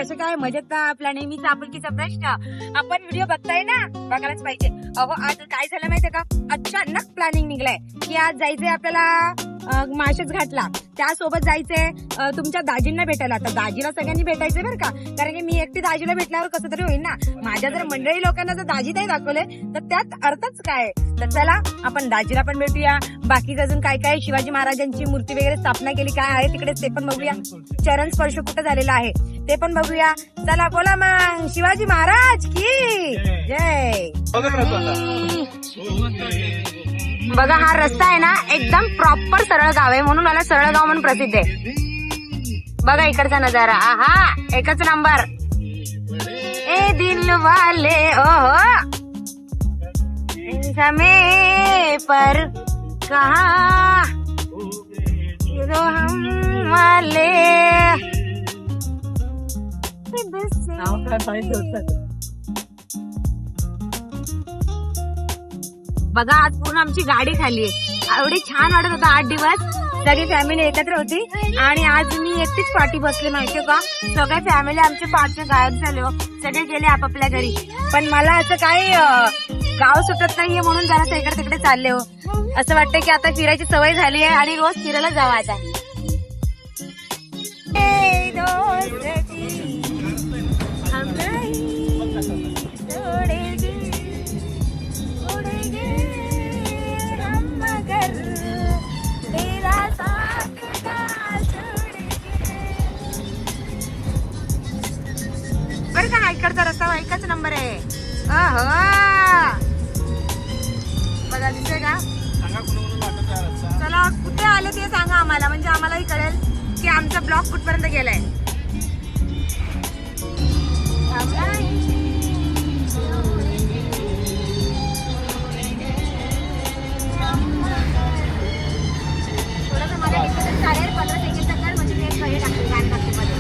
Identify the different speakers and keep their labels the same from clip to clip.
Speaker 1: कसं काय मजेत ना? आपला नेहमीचा आपुलकीचा प्रश्न. आपण व्हिडिओ बघताय ना, बघायलाच पाहिजे. अहो आज काय झालं माहितीये का, अचानक प्लॅनिंग निघलाय की आज जायचंय आपल्याला माळशेज घाटला. त्यासोबत जायचंय तुमच्या दाजींना भेटायला. आता दाजीला सगळ्यांनी भेटायचंय बरं का, कारण की मी एकटी दाजीला भेटल्यावर कसं तरी होईल ना. माझ्या जर मंडळी लोकांना जर दाजी नाही दाखवले तर त्यात अर्थच काय. तर चला आपण दाजीला पण भेटूया. बाकी अजून काय काय शिवाजी महाराजांची मूर्ती वगैरे स्थापना केली काय आहे तिकडे ते पण बघूया. चरण स्पर्श कुठं झालेला आहे ते पण बघूया. चला बोला मग, शिवाजी महाराज की जय. बघा हा रस्ता आहे ना एकदम प्रॉपर सरळ गाव आहे, म्हणून मला सरळ गाव म्हणून प्रसिद्ध आहे. बघा इकडचा नजारा, आहा एकच नंबर. ए दिल वाले ओ समय पर कहा हम वाले. बघा आज पूर्ण आमची गाडी खाली आहे. एवढी छान वाटत होता. 8 दिवस सगळी फॅमिली एकत्र होती आणि आज मी एकटीच पाठी बसले माहितीये का. सगळे फॅमिली आमचे पाठचे गायब झाले हो, सगळे गेले आपापल्या घरी. पण मला असं काही गाव सुटत नाहीये म्हणून जरा इकडे तिकडे चालले हो. असं वाटतं की आता फिरायची सवय झाली आहे आणि रोज फिरायला जावं आता. बरं का इकडचा रस्ता एकच नंबर आहे. बघा दिसतंय का. चला कुठे आले ते सांगा आम्हाला, म्हणजे आम्हालाही कळेल की आमचा ब्लॉग कुठपर्यंत गेलाय. थोडंसं मला डिस्कशन चालेल. 15 सेकंड कर म्हणजे मी हे टाकते गाणं टाकते मध्ये.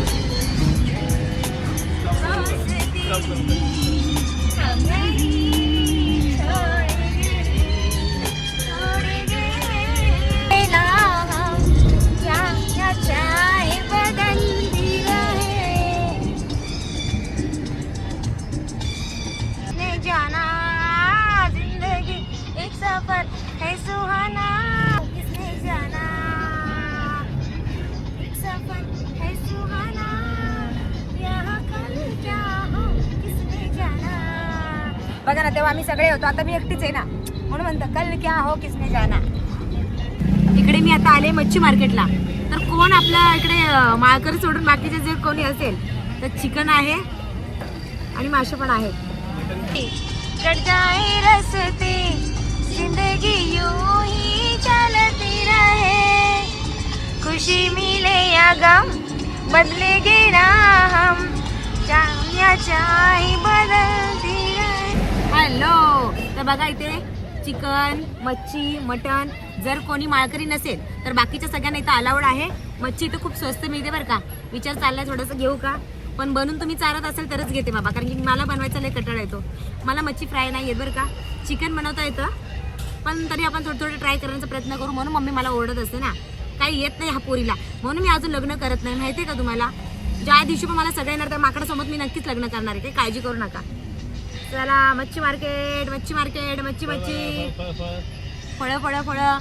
Speaker 1: बघा ना, तेव्हा आम्ही सगळे होतो, आता मी एकटीच आहे ना, म्हणून म्हणतो कल क्या हो किसने जाना. इकडे मी आता आले मच्छी मार्केटला. तर कोण आपल्या इकडे माळकरी सोडून बाकीचे जे कोणी असेल तर चिकन आहे आणि मासे पण आहेत. रस्ते जिंदगी यूं ही चलती रहे, खुशी मिले या गम बदलेगे ना हम, चाही बदलती. हॅलो, तर बघा इथे चिकन, मच्छी, मटन. जर कोणी माळकरी नसेल तर बाकीच्या सगळ्यांना इथं अलाउड आहे. मच्छी इथं खूप स्वस्त मिळते बरं का. विचार चाललाय थोडंसं घेऊ का, पण बनून तुम्ही चालत असेल तरच घेते बाबा, कारण की मला बनवायचा लय कंटाळा येतो. मला मच्छी फ्राय नाही येत बरं का. चिकन बनवता येतं पण तरी आपण थोडं ट्राय करण्याचा प्रयत्न करू, म्हणून मम्मी मला ओरडत असते ना, काही येत नाही हा पोरीला, म्हणून मी अजून लग्न करत नाही. माहितीये का तुम्हाला, ज्या दिवशी पण मला सगळे येणार त्या माकडासोबत मी नक्कीच लग्न करणार आहे, काही काळजी करू नका. चला मच्छी मार्केट, मच्छी मार्केट, मच्छी मच्छी. फळं फळं फळं,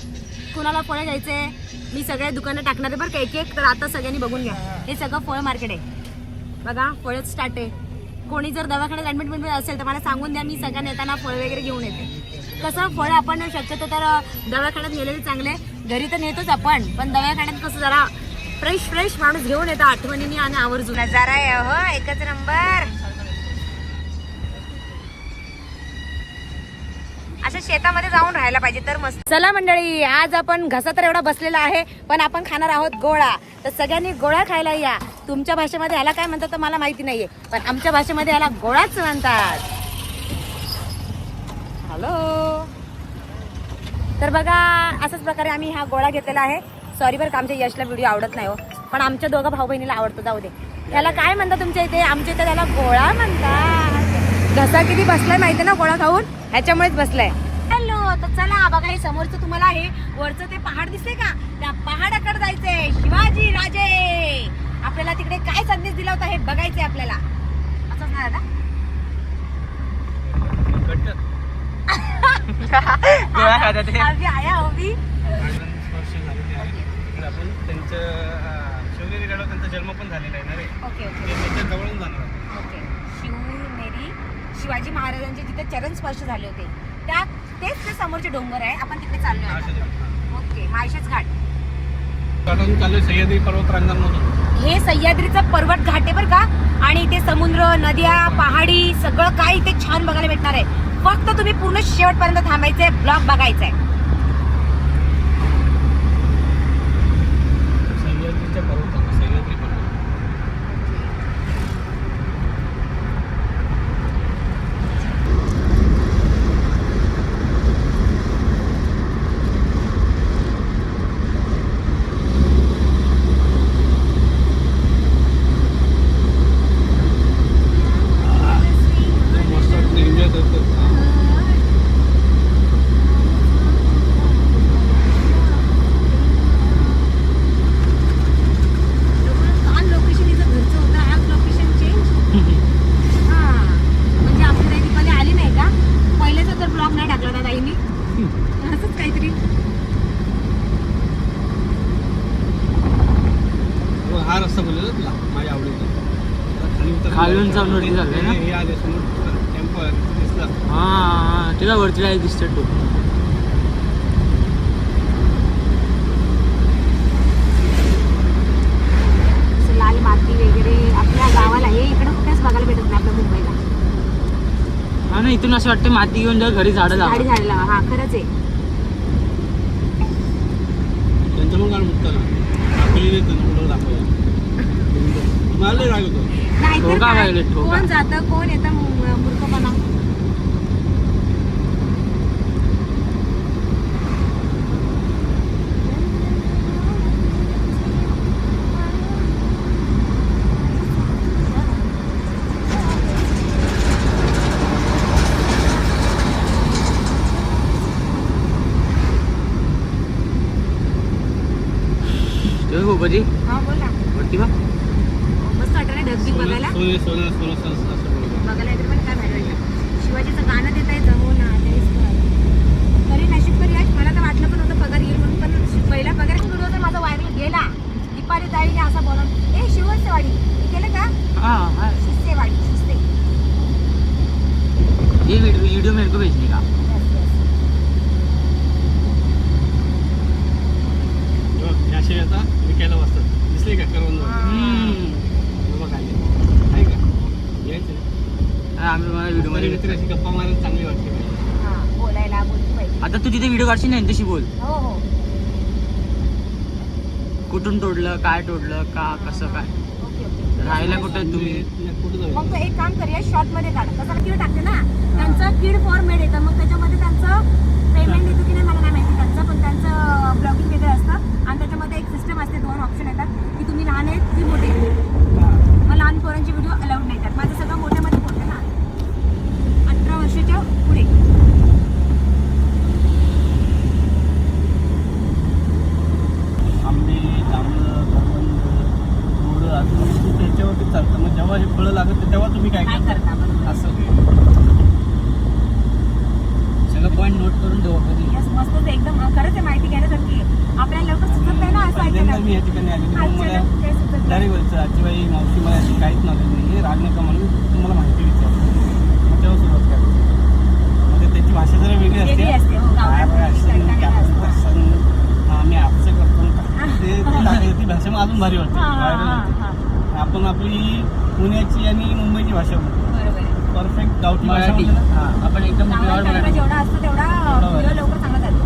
Speaker 1: कुणाला फळं घ्यायचे मी सगळ्या दुकानं टाकणार आहे बरं का, एक एक. तर आता सगळ्यांनी बघून घ्या, हे सगळं फळ मार्केट आहे. बघा फळच स्टार्ट आहे. कोणी जर दवाखान्यात ॲडमिट असेल तर मला सांगून द्या, मी सगळ्यांना येताना फळ वगैरे घेऊन येते. कसं फळ आपण शक्यतो तर दवाखान्यात गेलेले चांगले, घरी तर नेतोच आपण, पण दवाखान्यात कसं जरा फ्रेश फ्रेश माणूस घेऊन येतो आठवणीने आणि आवर्जून. नजारा आहे हो एकच नंबर. अशा शेतामध्ये जाऊन राहायला पाहिजे तर मस्त. चला मंडळी, आज आपण घसा तर एवढा बसलेला आहे, पण आपण खाणार आहोत गोळा. तर सगळ्यांनी गोळा खायला या. तुमच्या भाषेमध्ये याला काय म्हणतात तर मला माहिती नाहीये, पण आमच्या भाषेमध्ये याला गोळाच म्हणतात. हॅलो, तर बघा अशाच प्रकारे आम्ही हा गोळा घेतलेला आहे. सॉरी बरं का आमच्या यशला व्हिडिओ आवडत नाही हो, पण आमच्या दोघं भाऊ बहिणीला आवडतो. जाऊ दे. त्याला काय म्हणतात तुमच्या इथे, आमच्या इथे त्याला गोळा म्हणतात. घसा किती बसलाय माहिती ना गोळा खाऊन, ह्याच्यामुळेच बसलाय. हॅलो, तर चला बघा हे समोरचं तुम्हाला हे वरचं ते पहाड दिसते का, त्या पहाडाकडे जायचंय. शिवाजी राजे आपल्याला तिकडे काय संदेश दिला होता हे बघायचंय आपल्याला. असंच ना दादा? अभी आया अभी
Speaker 2: आपण त्यांचं शिवनेरी गडावर त्यांचा जन्म पण झालेला आहे ना रे.
Speaker 1: ओके ओके
Speaker 2: त्याच्या जवळून जाणार आहोत.
Speaker 1: ओके. शिवनेरी शिवाजी महाराजांचे जिथे चरण स्पर्श झाले होते तेच ते समोरचे डोंगर आहे. आपण तिकडे चाललोय आता. ओके. माळशेज घाट.
Speaker 2: घाटातून चाललोय सह्याद्री पर्वत रांगांमधून.
Speaker 1: हे सह्याद्रीचा पर्वत घाट आहे बरं का. आणि इथे समुद्र, नद्या, पहाडी सगळं काय इथे छान बघायला भेटणार आहे. फक्त तुम्ही पूर्ण शेवटपर्यंत थांबायचंय, ब्लॉग बघायचाय.
Speaker 2: सह्याद्रीच्या पर्वत, सह्याद्री पर्वत. हा रस्ता बोललेला तुला माझ्या आवडीचा.
Speaker 3: खालून जाऊन वरती झालंय ना.
Speaker 2: हे आले समोर टेम्पल दिसलं.
Speaker 3: हा तुला वरती काय दिसतं तो.
Speaker 1: लाल माती वगैरे आपल्या गावाला हे इकडे कुठेच बघायला भेटत नाही आपल्या मुंबईला.
Speaker 3: हा ना, इथून असं वाटतं माती घेऊन जा घरी झाडं लावा.
Speaker 1: झाडी झाडला. हा खरंच आहे.
Speaker 2: त्यांचं पण काढून मुक्त ना आपली देतं ना पुढं दाखवूया. मला राग होतो.
Speaker 1: नाहीतर
Speaker 3: ठोका
Speaker 1: काय,
Speaker 3: पाहिजे, ठोका.
Speaker 1: कोण जातं कोण येतं मूर्खपणा.
Speaker 3: गोपाजी
Speaker 1: हा बोल ना.
Speaker 3: वरती बा.
Speaker 1: मस्त वाटतं ना ढगबीग बघायला.
Speaker 2: सोने सोने सोने सोने असं बोलतो.
Speaker 1: बघायला येतं पण काय भारी वाटतं. शिवाजीचं गाणं देता येतं. हो ना तेच तरी नशीब तरी आहे. मला तर वाटलं पण होतं पगार येईल म्हणून, पण पहिला पगार व्हिडिओ तर माझा व्हायरल गेला. दीपाली ताईने असा बोलून ए शिवसेवाडी केलं का.
Speaker 3: हाँ
Speaker 1: शिस्तेवाडी शिस्ते.
Speaker 3: ये वीडियो मेरे को भेजने का.
Speaker 2: याशी आता विकायला बसतात. दिसले का करवंद बघा आहे का यायचं.
Speaker 3: आम्ही मला व्हिडिओ मध्ये
Speaker 2: अशी गप्पा मारायला चांगली वाटते.
Speaker 1: हा बोलायला बोलली पाहिजे.
Speaker 3: आता तू तिथे व्हिडिओ काढशील ना यांच्याशी बोल.
Speaker 1: हो हो
Speaker 3: कुठून तोडलं, काय तोडलं, का कसं काय,
Speaker 1: ओके ओके.
Speaker 3: राहायला कुठे तुम्ही.
Speaker 2: कुठं जाऊ.
Speaker 1: मग तो एक काम करूया शॉर्ट मध्ये काढ. कसं किड टाकते ना त्यांचं किड फॉर्मेट येतं. मग त्याच्यामध्ये त्यांचं पेमेंट येतं की नाही मला नाही माहिती त्यांचं, पण त्यांचं ब्लॉगिंग वेगळं असतं. आणि त्याच्यामध्ये एक सिस्टम असते. 2 ऑप्शन येतात की तुम्ही लहान आहेत की मोठे. मग लहान पोरांचे व्हिडिओ अलाउड नाही येतात. माझं सगळं मोठ्यामध्ये होतं ना 18 वर्षाच्या पुढे.
Speaker 2: आंबे, जांभळं, करवंद, बोरं असं त्याच्यावरती चालतं. मग जेव्हा हे फळं लागत तेव्हा तुम्ही काय
Speaker 1: काय
Speaker 2: करता
Speaker 1: करता बरोबर.
Speaker 2: असं.
Speaker 3: सगळं पॉईंट नोट करून ठेवा कधी.
Speaker 1: यस मस्त एकदम खरंच आहे. माहिती घेण्यासारखी आहे. आपल्याला लवकर सुचत नाही ना असं
Speaker 2: पहिल्यांदा
Speaker 1: ऐकायला.
Speaker 2: मी या ठिकाणी आले तर मग मला
Speaker 1: अचानक काही सुचत नाही.
Speaker 2: डायरेक्ट व्हायचं आजीबाई मावशी मला याची काहीच नॉलेज नाही आहे. राग नका म्हणून तुम्हाला माहिती विचारतो. मग तेव्हा सुरुवात करायची. म्हणजे त्याची भाषा जरा वेगळी
Speaker 1: वेगळी असते. हो,
Speaker 2: काय बघा
Speaker 1: गावाकडची
Speaker 2: असं
Speaker 1: काही
Speaker 2: काय
Speaker 1: काही
Speaker 2: असं
Speaker 1: असतं.
Speaker 2: तसं. आम्ही आपसे करतो ना. ते टाकायचं. ती भाषा मग अजून भारी वाटते.
Speaker 1: हा, हा,
Speaker 2: व्हायरल
Speaker 1: हा,
Speaker 2: होते.
Speaker 1: हा.
Speaker 2: आपण आपली पुण्याची आणि मुंबईची भाषा बोलतो.
Speaker 1: बरोबर आहे.
Speaker 2: परफेक्ट गावठी भाषा
Speaker 3: मराठी.
Speaker 2: बोलतो ना.
Speaker 3: हा आपण एकदम
Speaker 1: चांगला
Speaker 3: प्युअर
Speaker 1: करायला
Speaker 3: मराठी.
Speaker 1: जेवढा असतो तेवढा व्हिडिओ लवकर चांगला जातो.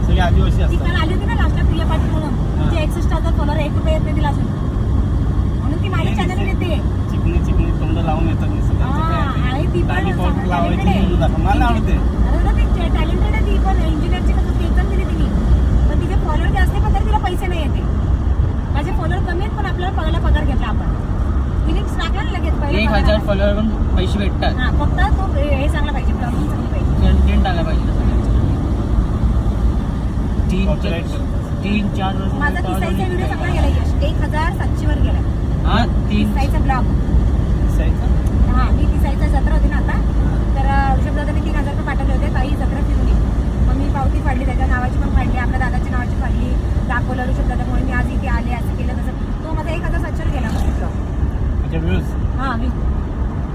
Speaker 2: सगळे आदिवासी
Speaker 1: ती काल
Speaker 2: असतात.
Speaker 1: आली होती ना लास्टला प्रिया पाटील म्हणून. तिचे 61,000 फॉलोअर 1 रुपये येत नाही तिला अजून. म्हणून ती माझ्या चॅनलवर येते.
Speaker 2: चिकनी चिकनी तोंड लावून येतात नुसतं.
Speaker 1: हा, आणि ती पण
Speaker 2: दाढी पावडर
Speaker 1: talented
Speaker 2: लावायची
Speaker 1: आहे.
Speaker 2: म्हणून दाखव. मला आवडते.
Speaker 1: टॅलेंटेड आहे ती पण. इंजिनियरची कसं ते पण दिली तिने. पण तिचे फॉलोअर जास्त आहे पण तरी तिला पैसे नाही येते. माझे फॉलोअर कमी आहेत पण आपल्याला पहिला पगार घेतला आपण. तिने टाकला ना लगेच पहिला
Speaker 3: 1000
Speaker 1: पगार.
Speaker 3: फॉलोअर पण पैसे भेटतात.
Speaker 1: हा फक्त तो हे चांगला पाहिजे. ब्लॉगिंग चांगली पाहिजे.
Speaker 3: कंटेंट आला पाहिजे. 3-4 वर्ष
Speaker 1: माझा तिसाईचा व्हिडिओ सगळा गेला यश 1700 वर गेला.
Speaker 3: हा 3
Speaker 1: तिसाईचा ब्लॉग. हा मी तिसाईचा जत्रा होती ना आता, तर ऋषभ दादाने 3000 रुपये पाठवले होते. ताई जत्रा फिरून ये. मग मी पावती फाडली, त्याच्या नावाची पण फाडली, आपल्या दादाच्या नावाची फाडली, दाखवलं ऋषभ दादामुळे मी आज इथे आले, असं केलं तसं. तो माझा 1700 गेला ब्लॉग.
Speaker 2: म्हणजे व्ह्यूज
Speaker 1: हा मी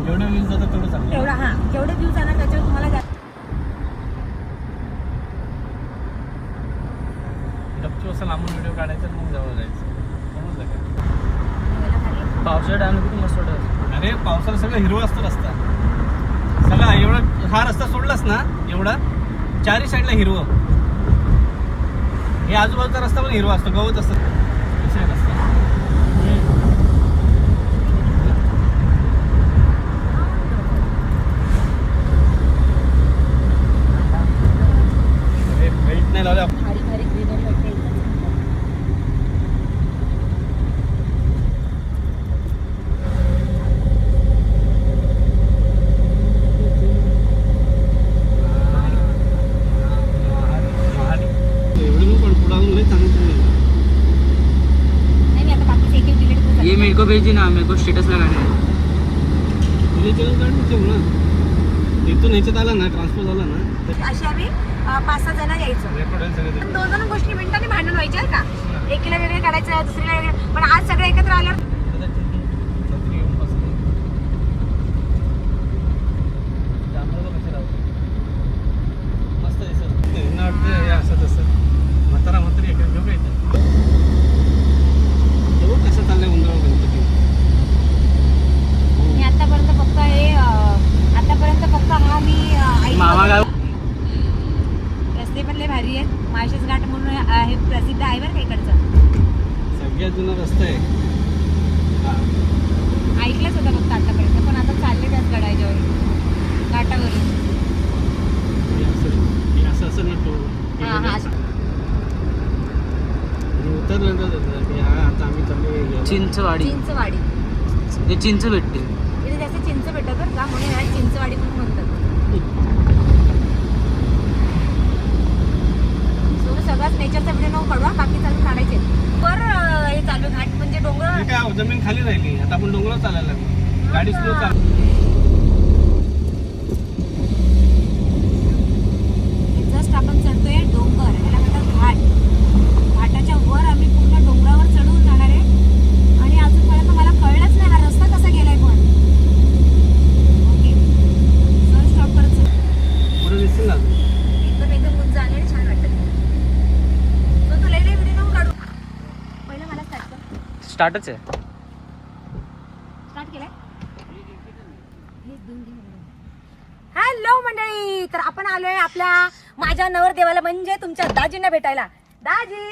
Speaker 2: जेवढे व्ह्यूज जातात तेवढं चांगलं.
Speaker 1: तेवढा हा जेवढे व्ह्यूज जाणार त्याच्यावर तुम्हाला
Speaker 2: गपचूप असं लांबून व्हिडिओ काढायचा आणि मग जवळ जायचं. समजलं का?
Speaker 3: पावसाळ्यात आम्ही किती मस्त वाटत.
Speaker 2: अरे पावसाला सगळं हिरवं असतं रस्ता सगळा. एवढा हा रस्ता सोडलास ना, एवढा चारही साईडला हिरवं. हे आजूबाजूचा रस्ता पण हिरवा असतो, गवत असतं. असा आहे रस्ता. अरे बेल्ट नाही लावला.
Speaker 1: भारी भारी ग्रीनरी वाटते इथं.
Speaker 2: एवढं नको पण पुढं अजून लय चांगलं चांगलं आहे.
Speaker 1: नाही मी आता बाकीचे एक डिलीट करू.
Speaker 3: ये मेरे को भेजी ना, मेरे को स्टेटस लगाने है.
Speaker 2: तुझे चॅनल काढ ठेवू ना. तिथून ह्याच्यात आला ना, ट्रान्सफर झाला ना, तर
Speaker 1: अशी आम्ही 5-6 जण यायचो.
Speaker 2: रेकॉर्ड होईल सगळं ते.
Speaker 1: 2 गोष्टी मिनिटांनी भांडण व्हायचे आहे का, एकीला वेगळे काढायचं, दुसरीला वेगळे. पण आज सगळे एकत्र आल्यावर
Speaker 2: दादा, छत्री घेऊन बसले. जांभळं कशी राहते. मस्त दिसत. त्यांना वाटतं हे असं तसं. म्हातारा म्हातारी एका घेऊ का इथं? तेव्हा कसं चाललंय उंदराव गणपती.
Speaker 1: मी आतापर्यंत फक्त हा मी
Speaker 3: मामा गाव
Speaker 1: रस्ते पण लय भारी आहेत. माळशेज घाट म्हणून हे प्रसिद्ध आहे बरं का इकडचं.
Speaker 2: सगळ्यात जुना रस्ता आहे. हा.
Speaker 1: ऐकलंच होतं फक्त आतापर्यंत, पण आता चालले त्याच गडाच्यावर घाटावरून.
Speaker 2: हे असं नसतो.
Speaker 1: हा हा असं.
Speaker 2: उतरलं तर आता आम्ही चाललो
Speaker 3: चिंचवाडी.
Speaker 1: चिंचवाडी.
Speaker 3: ते चिंच भेटते.
Speaker 1: इथे जास्त चिंच भेटत बरं का, म्हणून याला चिंचवाडी पण म्हणतात. सगळ्याच नेचरचा व्हिडिओ नको काढू, बाकी चालू काढायचे. पर हे चालू घाट म्हणजे डोंगर.
Speaker 2: काय जमीन खाली राहिली, आता आपण डोंगरावर चालायला लागलो. गाडी स्लो चालू.
Speaker 1: जस्ट आपण चढतोय डोंगर, याला म्हणतात घाट. घाटाच्या वर आम्ही पूर्ण डोंगरावर चढून जाणार आहे. आणि अजूनपर्यंत मला कळलंच नाही हा रस्ता कसा गेलाय. पण ओके सर स्टॉप करत
Speaker 2: पुढे दिसतील ना.
Speaker 1: एकदम उंच आहे आणि छान वाटतं. तो तुला व्हिडिओ नको काढू. पहिलं मला स्टार्ट कर.
Speaker 3: स्टार्टच आहे.
Speaker 1: स्टार्ट केलाय. हॅलो मंडळी, तर आपण आलोय आपल्या माझ्या नवरदेवाला म्हणजे तुमच्या दाजींना भेटायला. दाजी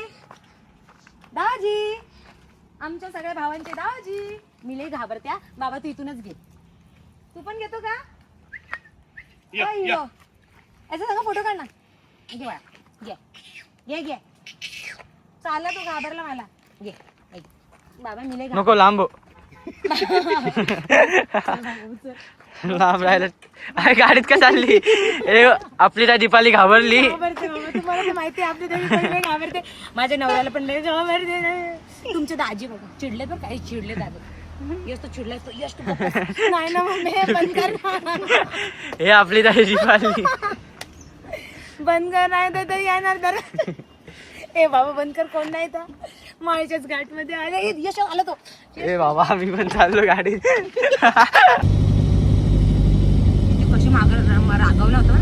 Speaker 1: दाजी आमच्या सगळ्या भावांचे दाजी. मी लई घाबरत्या बाबा, तू इथूनच घे. तू पण घेतो का? याचा सगळं फोटो काढ ना. घे बाळा, घे घे घे. चालला तू घाबरला मला. घे घे. बाबा मी लई
Speaker 3: नको लांब हो. लांब राहिलं. अरे गाडीत का चालली? ए आपली त्या दीपाली घाबरली.
Speaker 1: घाबरते बाबा, तुम्हाला तर माहिती आहे आपली देवी पण लई घाबरते. माझ्या नवऱ्याला पण लई घाबरते. तुमचे दाजी बघा चिडले बरं, काही चिडले दादा. यश तो चिडलाय, तो यश तू गप्प बस. नाही ना मम्मी, बंद कर.
Speaker 3: हे आपली त्या दीपाली.
Speaker 1: बंद कर, नाही तर तरी येणार तर. ए बाबा बंद कर, कोण नाही तर. माळशेज घाट मध्ये आले. यश आला तो.
Speaker 3: ए बाबा आम्ही पण चाललो गाडीत.
Speaker 1: कशी रागवला होता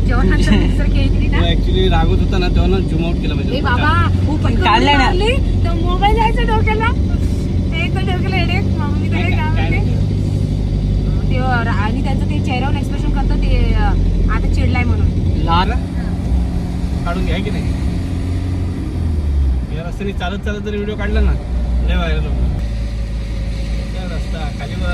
Speaker 1: जेव्हा नंतर मिक्सर खेळली ना.
Speaker 2: ऍक्च्युली रागवत होता ना, तेव्हा झूम आउट केला पाहिजे.
Speaker 1: ए बाबा
Speaker 3: काढलंय ना.
Speaker 1: तर मोबाईल जायचं डोक्याला. एक तर डोक्याला हेडेक. मम्मी कडे काय म्हणते ते. आणि त्यांचं ते चेहऱ्यावर एक्सप्रेशन करतं ते आता चिडलाय म्हणून.
Speaker 3: लाल
Speaker 2: काढून घ्या की नाही. या रस्त्याने चालत चालत जर व्हिडिओ काढला ना, लय व्हायरल होतो. रस्ता खाली बघ.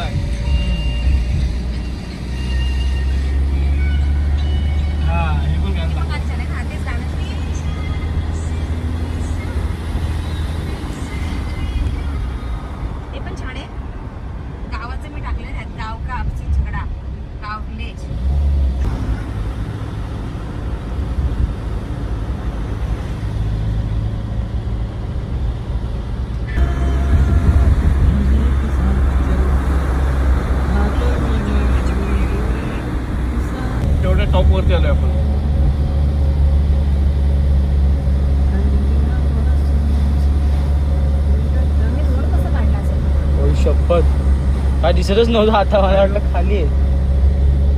Speaker 2: हा हे पण घ्यायला लागतं.
Speaker 1: अच्छा नाही खातेच गाणं. ते पण छान आहे. गावाचं मी टाकलं त्यात, गाव का आपसी झगडा, गाव विलेज.
Speaker 2: घाटामध्ये आलोय आपण.
Speaker 1: रोड कसं काढला असेल?
Speaker 3: ओय शपथ, काय दिसतच नव्हतं आता, मला वाटलं खाली आहे.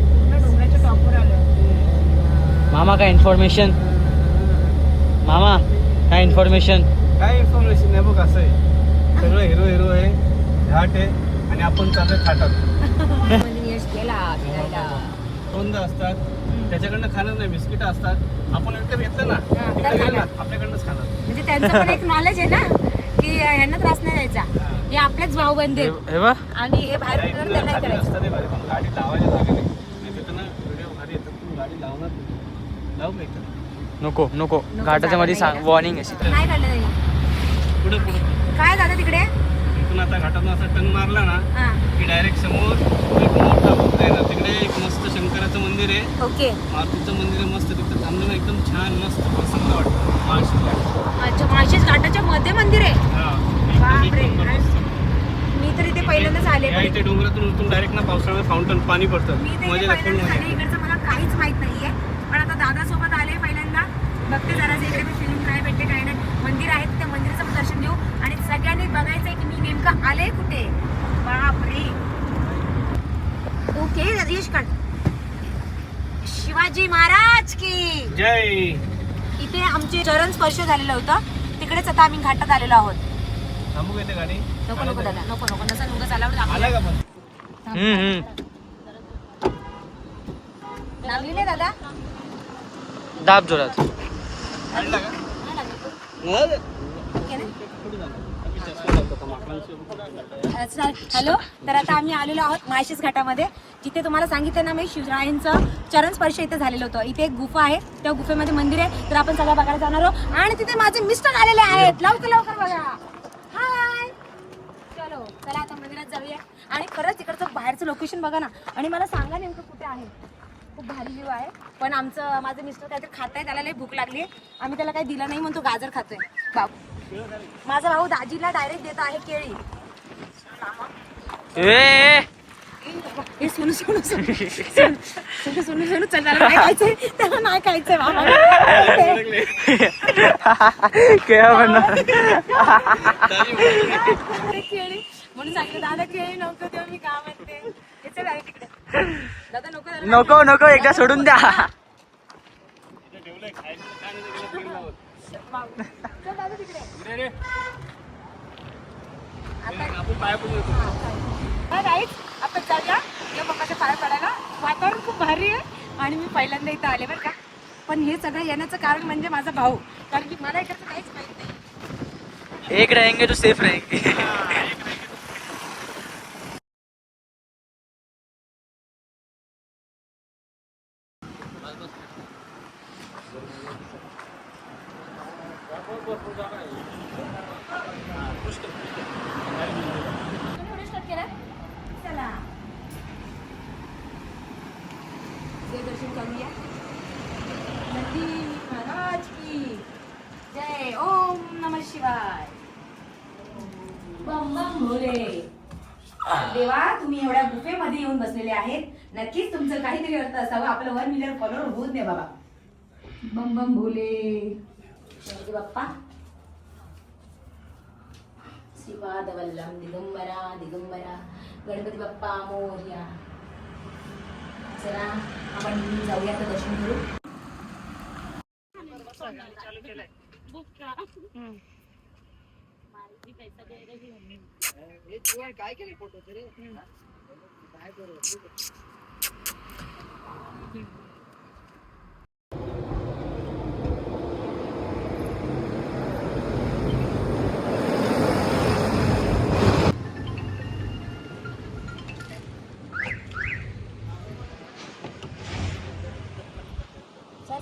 Speaker 1: पूर्ण डोंगराच्या टॉपवर आलो.
Speaker 3: मामा काय इन्फॉर्मेशन? मामा काय इन्फॉर्मेशन?
Speaker 2: काय इन्फॉर्मेशन नाही बघ, असं आहे सगळं हिरो आहे, घाट आहे आणि आपण चाललोय खाटात.
Speaker 1: मध्ये यश गेला फिरायला.
Speaker 2: दोनदा असतात, त्याच्याकडनं खाणं नाही, बिस्किट असतात. आपण विकत घेतलं ना,
Speaker 1: हा, तर
Speaker 2: तिकडे गेलं ना,
Speaker 1: खाणार.
Speaker 2: आपल्याकडनंच खाणार.
Speaker 1: म्हणजे त्यांचं पण एक नॉलेज आहे ना की ह्यांना त्रास नाही द्यायचा, हे आपलेच भाऊ बंद आहेत
Speaker 3: हे बा
Speaker 1: आणि हे बाहेर फिरणार त्यांना नाही करायचं.
Speaker 2: असतं ते भारी, पण गाडी लावायला जागा नाही तिथं ना. व्हिडिओ भारी येतात, तू गाडी लावणार नाही. लावू का इथं?
Speaker 3: नको नको,
Speaker 1: नको,
Speaker 3: घाटाच्या मध्ये
Speaker 1: जागा नाही
Speaker 3: सांग, वॉर्निंग आहे.
Speaker 1: नाही काढलं नाही.
Speaker 2: पुढे
Speaker 1: काय झालं तिकडे?
Speaker 2: इथून आता घाटातून असा टर्न मारला ना
Speaker 1: हा
Speaker 2: की डायरेक्ट समोर एक मोठा भक्त आहे ना, तिकडे एक मस्त शंकराचं मंदिर आहे,
Speaker 1: ओके.
Speaker 2: मारुतीचं मंदिर आहे मस्त. तिथं थांबलं ना एकदम छान मस्त प्रसन्न वाटतं. माळशिरस.
Speaker 1: अच्छा, माळशेज घाटाच्या मध्ये मंदिर आहे.
Speaker 2: हा,
Speaker 1: बापरे.
Speaker 2: एकदम मस्त.
Speaker 1: मी तर इथे पहिल्यांदाच आले.
Speaker 2: या इथे डोंगरातून उतरून डायरेक्ट ना पावसाळ्यात फाउंटन पाणी पडतं.
Speaker 1: मी तर
Speaker 2: मजा
Speaker 1: इथे
Speaker 2: लागते
Speaker 1: पहिल्यांदाच आले,
Speaker 2: मजा.
Speaker 1: इकडचं मला काहीच माहित नाहीये. पण आता दादा सोबत आले पहिल्यांदा, बघते जरा इकडे मी फिल्म काय भेटते काय नाही. मंदिर आहे, त्या मंदिराचं पण दर्शन घेऊ आणि सगळ्यांनी बघायचंय की मी नेमकं आले कुठे. बापरे. ओके यश काढ. शिवाजी महाराज की
Speaker 2: जय.
Speaker 1: इथे आमचे चरण स्पर्श झालेलं होतं, तिकडेच आता आम्ही घाटात आलेलो आहोत.
Speaker 2: थांबू का इथे गाडी?
Speaker 1: नको नको दादा, नको नको, नसा नुकस आल्यावर
Speaker 2: आला का पण?
Speaker 1: लागली नाही दादा.
Speaker 3: दाब जोरात.
Speaker 2: काढला का?
Speaker 1: ओके ना? हॅलो, तर आता आम्ही आलेलो आहोत माळशेज घाटामध्ये, जिथे तुम्हाला सांगितलं ना मी शिवरायांचं चरण स्पर्श इथे झालेलं होतं. इथे एक गुफा आहे, त्या गुफेमध्ये मंदिर आहे, तर आपण सगळं बघायला जाणार आहोत. आणि तिथे माझे मिस्टर आलेले आहेत, लवकर लवकर बघा. हाय. चलो चला आता मंदिरात जाऊया. आणि खरंच तिकडचं बाहेरचं लोकेशन बघा ना, आणि मला सांगा नेमकं कुठे आहे. खूप भारी व्ह्यू आहे. पण माझे मिस्टर काहीतरी खात आहे, त्याला लई भूक लागली आहे. आम्ही त्याला काही दिलं नाही म्हणून तो गाजर खातोय. माझा भाऊ दाजीला डायरेक्ट देत आहे केळी.
Speaker 3: ए
Speaker 1: हे सोनू सोनू सोनू सोनू सोनू सोनू चल, त्याला नाही खायचंय, त्याला नाही खायचंय बाबा.
Speaker 3: केळं म्हणणार.
Speaker 1: केळी म्हणून सांगितलं दादा केळी नको तेव्हा मी का म्हणते. हे चल आहे तिकडे. दादा नको त्याला.
Speaker 3: नको नको, एकदा सोडून द्या.
Speaker 1: चल दादा तिकडे.
Speaker 2: आपण पाया पडून येतो.
Speaker 1: हा राईट, आपण जाऊया या पप्पाच्या पाया पडायला. वातावरण खूप भारी आहे आणि मी पहिल्यांदा इथं आले बरं का. पण हे सगळं येण्याचं कारण म्हणजे माझा भाऊ, कारण की मला इकडचं काहीच माहित नाही.
Speaker 3: एक रहेंगे तो सेफ रहेंगे.
Speaker 1: चला दर्शन करूया. नंदी महाराज की जय. ओम नमः शिवाय. बम बम भोले. देवा, तुम्ही एवढ्या गुफेमध्ये येऊन बसलेले आहेत, नक्कीच तुमचं काहीतरी अर्थ असावं. आपलं 1 मिलियन फॉलोअर होऊन दे बाबा. बम बम भोले. गणपती बाप्पा. श्रीपाद वल्लम दिगंबरा दिगंबरा गणपती बाप्पा मोरया. चला आपण जाऊया तर दर्शन करू. काय केले फोटो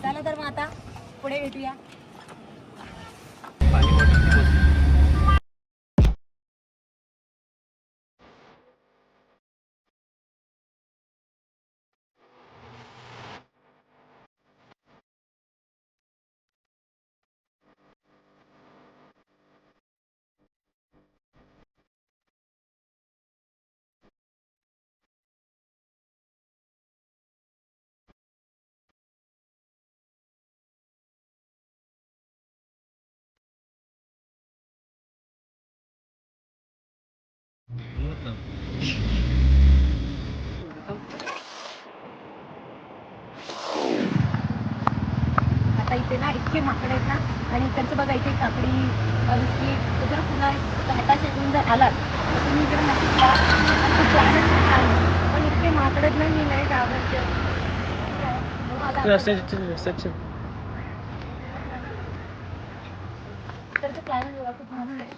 Speaker 1: झालं तर मग आता पुढे भेटूया. आता इथे ना इतके माकड आहेत ना, आणि इकडचं बघा इथे काकडी बिस्किट जर पुन्हा घाटा शेडून जर आलात तर तुम्ही इकडे नक्की खा. आणि तो प्लॅनच खूप छान आहे. पण इतके माकड आहेत ना, मी नाही घाबरते. इकडचं प्लॅन बघा खूप भारी आहे.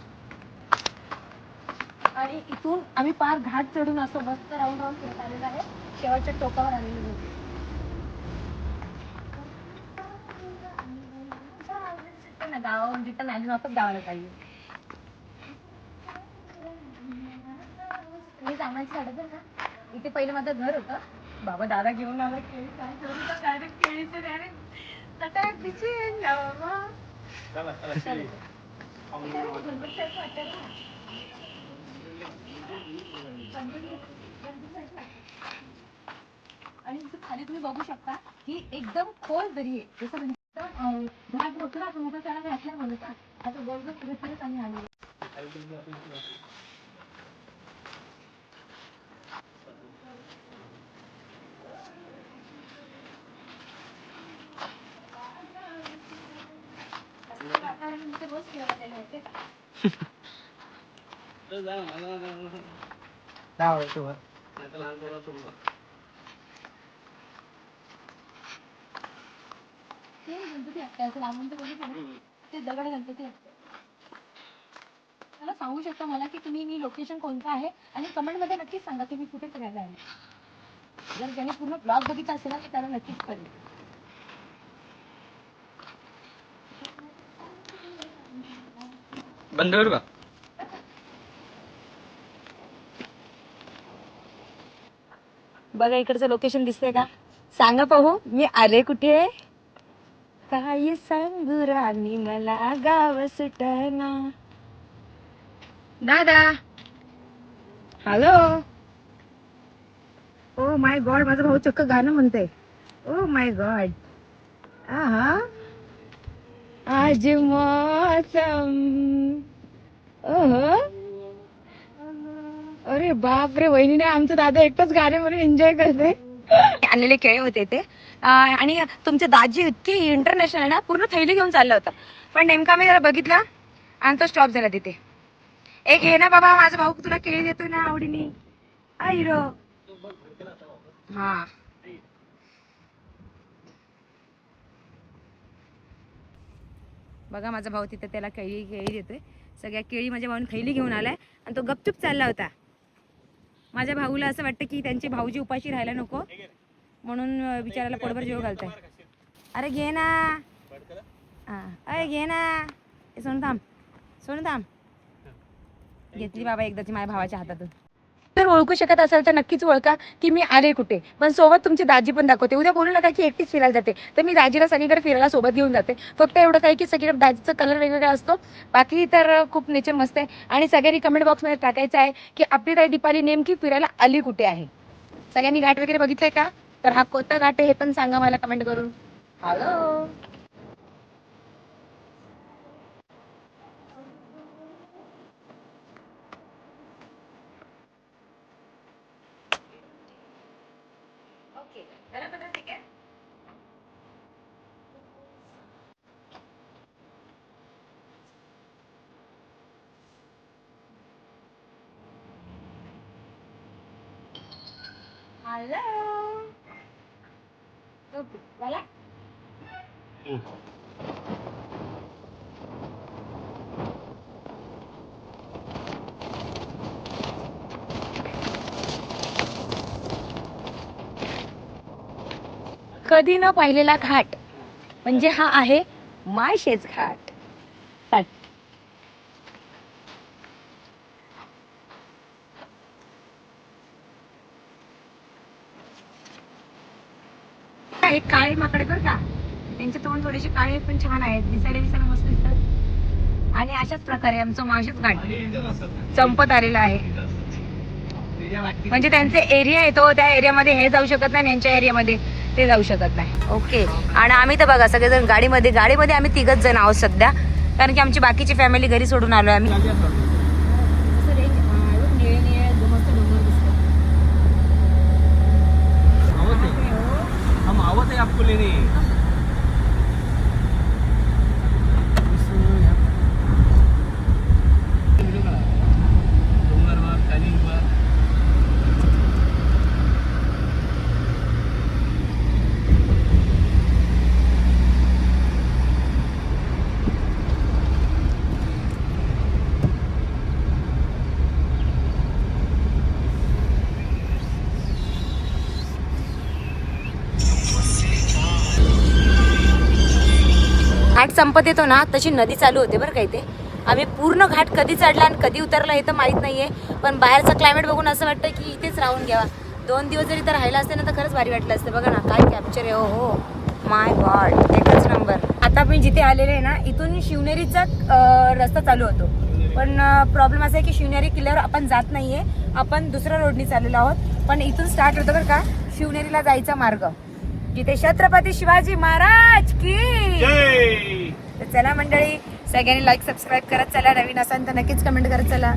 Speaker 1: आणि इथून आम्ही पार घाट चढून असं मस्त राऊंड राऊंड फिरत आलेलं आहे. शेवटच्या टोकावर आलेलो आहे. गावावर रिटर्न आली वापस गावाला पाहिजे. मी सामानची झाडं बरं का. इथे पहिलं माझं घर होतं. बाबा दादा घेऊन आला केळी. काय करू डायरेक्ट केळीचं डायरेक्ट तटाक दिसे बाबा. आणि इथे खाली तुम्ही बघू शकता ही एकदम खोल दरी आहे. जसं घाट होतो ना, मोठं त्याला घातल्या म्हणता आता गोल फिरत आम्ही आलो. रोज खेळायला होते. ते गणपती असते असं लांबून तर बघितलं ते दगड गणपती असते. मला सांगू शकता मला की तुम्ही मी लोकेशन कोणतं आहे, आणि कमेंट मध्ये नक्कीच सांगा तुम्ही कुठे फिरायला आहे. जर ज्याने पूर्ण ब्लॉग बघितला असेल ना, तर त्याला नक्कीच कळेल.
Speaker 3: बंद करू का?
Speaker 1: बघा इकडचं लोकेशन दिसतंय का, सांगा पाहू मी आले कुठे. काय सांगू राणी मला गाव सुटना. दादा हॅलो. ओ माय गॉड, माझा भाऊ चक्क गाणं म्हणते. Oh my God. आहा आज मौसम. ओहो अरे बाप रे, वहिनीने आमचं दादा एकटाच गाणे म्हणून एन्जॉय करते. आणलेले केळे होते ते, आणि तुमचे दाजी इतके इंटरनॅशनल आहे ना, पूर्ण थैली घेऊन चालला होता. पण नेमका मी जरा बघितला आणि तो स्टॉप झाला तिथे. एक हे ना बाबा, माझा भाऊ तुला केळी देतोय ना आवडीने. आईरो हा बघा माझा भाऊ तिथे त्याला केळी देतोय. सगळ्या केळी माझ्या भाऊने थैली घेऊन आलाय आणि तो गपचूप चालला होता. माझ्या भाऊला असं वाटतं की त्यांची भाऊजी उपाशी राहायला नको म्हणून बिचाराला पोटभर जेव घालताय. अरे घे ना, अरे घे ना. सोनू थांब. घेतली बाबा एकदाची माझ्या भावाच्या हातातून. जर ओळखू शकत असाल तर नक्कीच ओळखा की मी आले कुठे. पण सोबत तुमची दाजी पण दाखवते. उद्या बोलू नका की एकटीच फिरायला जाते, तर मी दाजीला सगळीकडे फिरायला सोबत घेऊन जाते. फक्त एवढं काय की सगळीकडे दाजीचा कलर वेगवेगळा असतो, बाकी तर खूप नेचर मस्त आहे. आणि सगळ्यांनी कमेंट बॉक्समध्ये टाकायचं आहे की आपली ताई दीपाली नेमकी फिरायला आली कुठे आहे. सगळ्यांनी घाट वगैरे बघितलंय का, तर हा कोणता घाट आहे हे पण सांगा मला कमेंट करून. हॅलो ओके बरोबर ठीक आहे. हॅलो बोला. कधी न पाहिलेला घाट म्हणजे हा आहे माळशेज घाट. एक काळे माकडे बरं का, त्यांचे तोंड थोडेसे काळे पण छान आहेत, दिसायला मस्त दिसतात. आणि अशाच प्रकारे आमचं माळशेज घाट संपत आलेला आहे. म्हणजे त्यांचे एरिया आहे तो, त्या एरियामध्ये हे जाऊ शकत नाही, यांच्या एरियामध्ये ते जाऊ शकत नाही. ओके. आणि आम्ही तर बघा सगळेजण गाडीमध्ये आम्ही 3 जण आहोत सध्या, कारण की आमची बाकीची फॅमिली घरी सोडून आलोय आम्ही. घाट संपत येतो ना तशी नदी चालू होते बरं का इथे. आम्ही पूर्ण घाट कधी चढला आणि कधी उतरला हे तर माहीत नाहीये, पण बाहेरचं क्लायमेट बघून असं वाटतं की इथेच राहून घ्यावा. 2 दिवस जरी तर राहिला असते ना तर खरंच भारी वाटलं असतं. बघा ना काय कॅप्चर आहे. हो माय गॉड, एकच नंबर. आता आपण जिथे आलेले आहे ना इथून शिवनेरीचा रस्ता चालू होतो, पण प्रॉब्लेम असा आहे की शिवनेरी किल्ल्यावर आपण जात नाहीये, आपण दुसऱ्या रोडनी चाललेलो आहोत. पण इथून स्टार्ट होतं बरं का शिवनेरीला जायचा मार्ग, जिथे छत्रपती शिवाजी महाराज की. तर चला मंडळी, सगळ्यांनी लाईक सबस्क्राईब करत चला. नवीन असाल तर नक्कीच कमेंट करत चला.